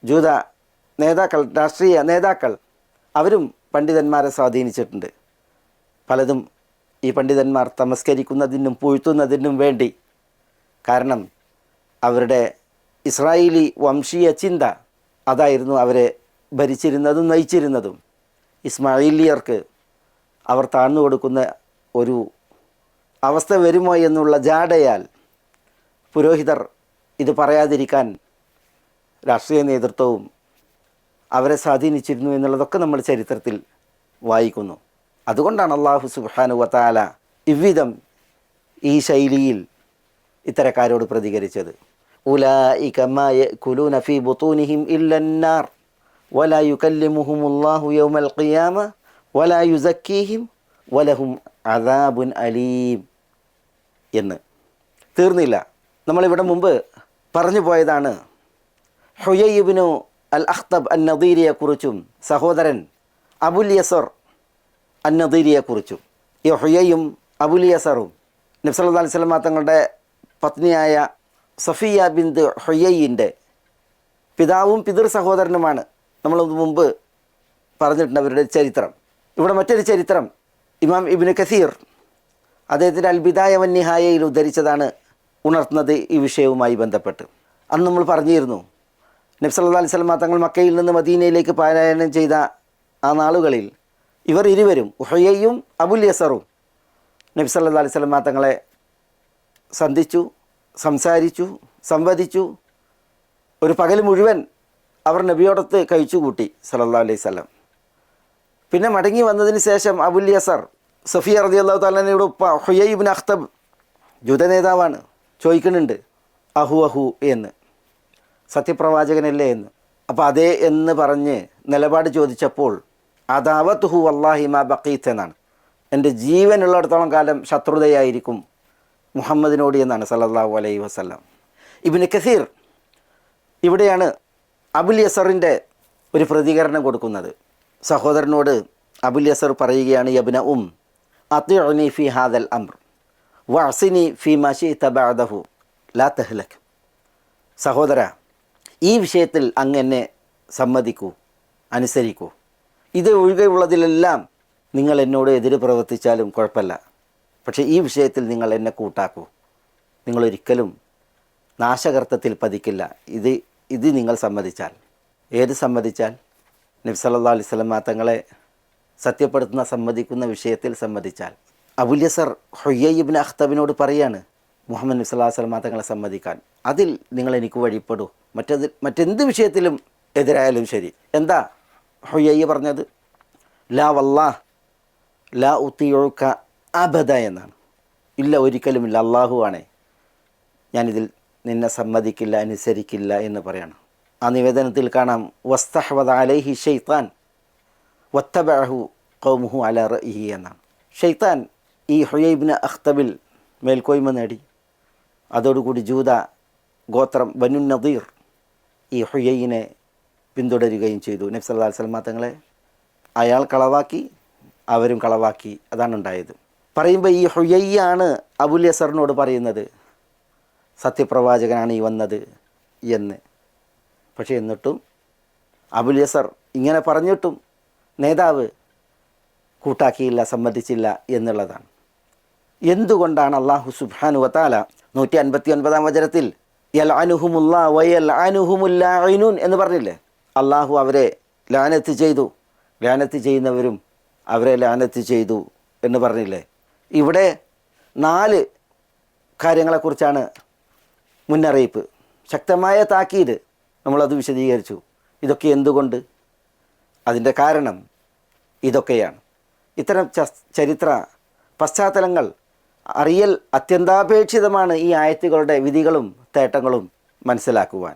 ജൂത നേതാക്കൾ, രാഷ്ട്രീയ നേതാക്കൾ, അവരും പണ്ഡിതന്മാരെ സ്വാധീനിച്ചിട്ടുണ്ട്. പലതും ഈ പണ്ഡിതന്മാർ തമസ്കരിക്കുന്നതിനും പൂഴ്ത്തുന്നതിനും വേണ്ടി. കാരണം അവരുടെ ഇസ്രായേലി വംശീയ ചിന്ത അതായിരുന്നു അവരെ ഭരിച്ചിരുന്നതും നയിച്ചിരുന്നതും. ഇസ്മായിലിയർക്ക് അവർ താഴ്ന്നു കൊടുക്കുന്ന ഒരു അവസ്ഥ വരുമോ എന്നുള്ള ജാടയാൽ പുരോഹിതർ ഇത് പറയാതിരിക്കാൻ രാഷ്ട്രീയ നേതൃത്വവും അവരെ സ്വാധീനിച്ചിരുന്നു എന്നുള്ളതൊക്കെ നമ്മൾ ചരിത്രത്തിൽ വായിക്കുന്നു. അതുകൊണ്ടാണ് അല്ലാഹു സുബ്ഹാനഹു വ തആല ഇவ்விധം ഈ ശൈലിയിൽ ഇത്തരക്കാരോട് പ്രതികരിച്ചത്. ഉലൈക മാ യഅകുലൂന ഫീ ബുതൂനിഹിം ഇല്ലന്നാർ വലാ യുകല്ലിമുഹുമുല്ലാഹു യൗമൽ ഖിയാമ വലാ യുസക്കീഹിം വലഹും അദാബുൻ അലീം എന്ന് തീർന്നില്ല. നമ്മളിവിടെ മുമ്പ് പറഞ്ഞു പോയതാണ് ഹുയൈ ഇബ്നു അൽ അഖ്തബ് അൻ നദീരിയെക്കുറിച്ചും സഹോദരൻ അബുൽ യസർ അൻ നദീരിയെക്കുറിച്ചും. ഈ ഹുയൈയും അബുൽ യസറും നബി സല്ലല്ലാഹു അലൈഹി വസല്ലം തങ്ങളുടെ പത്നിയായ സഫിയ ബിന്ത് ഹുയൈൻ്റെ പിതാവും പിതൃ സഹോദരനുമാണ്. നമ്മൾ മുമ്പ് പറഞ്ഞിട്ടുണ്ട് അവരുടെ ചരിത്രം. ഇവിടെ മറ്റൊരു ചരിത്രം ഇമാം ഇബ്നു കസീർ അദ്ദേഹത്തിൻ്റെ അൽ ബിദായ വൻ നിഹായയിൽ ഉദ്ധരിച്ചതാണ് ഉണർത്തുന്നത് ഈ വിഷയവുമായി ബന്ധപ്പെട്ട്. അന്ന് നമ്മൾ പറഞ്ഞിരുന്നു നബി സല്ലല്ലാഹു അലൈഹി വസല്ലം തങ്ങൾ മക്കയിൽ നിന്ന് മദീനയിലേക്ക് പാലായനം ചെയ്ത ആ നാളുകളിൽ ഇവർ ഇരുവരും ഹുയൈയും അബുൽ യസറും നബി സല്ലല്ലാഹു അലൈഹി വസല്ലം തങ്ങളെ സന്ധിച്ചു, സംസാരിച്ചു, സംവദിച്ചു. ഒരു പകൽ മുഴുവൻ അവർ നബിയോടൊത്ത് കഴിച്ചുകൂട്ടി സല്ലല്ലാഹു അലൈഹി വസല്ലം. പിന്നെ മടങ്ങി വന്നതിന് ശേഷം അബുൽ യസർ സഫിയ റളിയല്ലാഹു തആലയുടെ ഉപ്പ ഹുയൈ ഇബ്നു അഖ്തബ് ജൂത നേതാവാണ്, ചോദിക്കുന്നുണ്ട് അഹു അഹു എന്ന്, സത്യപ്രവാചകനല്ലേ എന്ന്. അപ്പോൾ അതേ എന്ന് പറഞ്ഞ് നിലപാട് ചോദിച്ചപ്പോൾ അദാവത്തുഹു വല്ലാഹി മാ ബഖീത്ത് എന്നാണ്, എൻ്റെ ജീവനുള്ളിടത്തോളം കാലം ശത്രുതയായിരിക്കും മുഹമ്മദിനോട് എന്നാണ് സല്ലല്ലാഹു അലൈഹി വസല്ലം. ഇബ്നു കസീർ ഇവിടെയാണ് അബുൽ യസറിൻ്റെ ഒരു പ്രതികരണം കൊടുക്കുന്നത്. സഹോദരനോട് അബുൽ യസർ പറയുകയാണ്, യബ്ന അത്തിഉനി ഫി ഹാദൽ അംർ വഅസിനി ഫി മാ ശിഅത ബഅദഹു ലാ തഹ്ലക്. സഹോദര, ഈ വിഷയത്തിൽ അങ്ങ് എന്നെ സമ്മതിക്കൂ, അനുസരിക്കൂ. ഇത് ഒഴികെയുള്ളതിലെല്ലാം നിങ്ങൾ എന്നോട് എതിര് പ്രവർത്തിച്ചാലും കുഴപ്പമില്ല. പക്ഷേ ഈ വിഷയത്തിൽ നിങ്ങൾ എന്നെ കൂട്ടാക്കൂ. നിങ്ങളൊരിക്കലും നാശകർത്തത്തിൽ പതിക്കില്ല. ഇത് നിങ്ങൾ സമ്മതിച്ചാൽ. ഏത് സമ്മതിച്ചാൽ? നബി സല്ലല്ലാഹു അലൈഹി വസല്ലം തങ്ങളെ സത്യപ്പെടുത്തുന്ന സമ്മതിക്കുന്ന വിഷയത്തിൽ സമ്മതിച്ചാൽ. അബുൽ യസർ ഹുയൈ ഇബ്നു അഖ്തബിനോട് പറയാണ് മുഹമ്മദ് നബി സല്ലല്ലാഹു അലൈഹി വസല്ലം തങ്ങളെ സമ്മതിക്കാൻ. അതിൽ നിങ്ങൾ എനിക്ക് വഴിപ്പെടൂ. മറ്റെന്ത് വിഷയത്തിലും എതിരായാലും ശരി. എന്താ ഹുയൈ പറഞ്ഞത്? ലാ വല്ലാഹ് ലാ ഉതീഉക അബദ എന്നാണ്. ഇല്ല, ഒരിക്കലുമില്ല, അള്ളാഹു ആണേ, ഞാനിതിൽ നിന്നെ സമ്മതിക്കില്ല, അനുസരിക്കില്ല എന്ന് പറയണം. ആ നിവേദനത്തിൽ കാണാം വസ്തഹ്വദ അലൈഹി ഷൈത്താൻ വത്തബഅഹു ഖൗമുഹു അലാ റഅയിഹി എന്നാണ്. ഷൈത്താൻ ഈ ഹുയൈ ഇബ്നു അഖ്തബിൽ മേൽക്കോയ്മ നേടി. അതോടുകൂടി ജൂത ഗോത്രം ബനു നദീർ ഈ ഹുയൈനെ പിന്തുടരുകയും ചെയ്തു. നബി സല്ലല്ലാഹു അലൈഹി വസല്ലം തങ്ങളെ അയാൾ കളവാക്കി, അവരും കളവാക്കി. അതാണ് ഉണ്ടായത്. പറയുമ്പോൾ ഈ ഹുയൈയാണ് അബുൽ യസറിനോട് പറയുന്നത് സത്യപ്രവാചകനാണ് ഈ വന്നത് എന്ന്. പക്ഷേ എന്നിട്ടും അബുൽ യസർ ഇങ്ങനെ പറഞ്ഞിട്ടും നേതാവ് കൂട്ടാക്കിയില്ല, സമ്മതിച്ചില്ല എന്നുള്ളതാണ്. എന്തുകൊണ്ടാണ്? അല്ലാഹു സുബ്ഹാനഹു വ തആല 159-ാം വചനത്തിൽ യൽഅനുഹുമുല്ലാഹു വയൽഅനുഹുമുൽ ലാഇനൂൻ എന്ന് പറഞ്ഞില്ലേ? അള്ളാഹു അവരെ ലാനത്ത് ചെയ്തു, ലാനത്ത് ചെയ്യുന്നവരും അവരെ ലാനത്ത് ചെയ്തു എന്ന് പറഞ്ഞില്ലേ? ഇവിടെ 4 കാര്യങ്ങളെക്കുറിച്ചാണ് മുന്നറിയിപ്പ്, ശക്തമായ താക്കീത്. നമ്മളത് വിശദീകരിച്ചു. ഇതൊക്കെ എന്തുകൊണ്ട്? അതിൻ്റെ കാരണം ഇതൊക്കെയാണ്. ഇത്തരം ചരിത്ര പശ്ചാത്തലങ്ങൾ അറിയൽ അത്യന്താപേക്ഷിതമാണ് ഈ ആയത്തുകളുടെ വിധികളും തേട്ടങ്ങളും മനസ്സിലാക്കുവാൻ.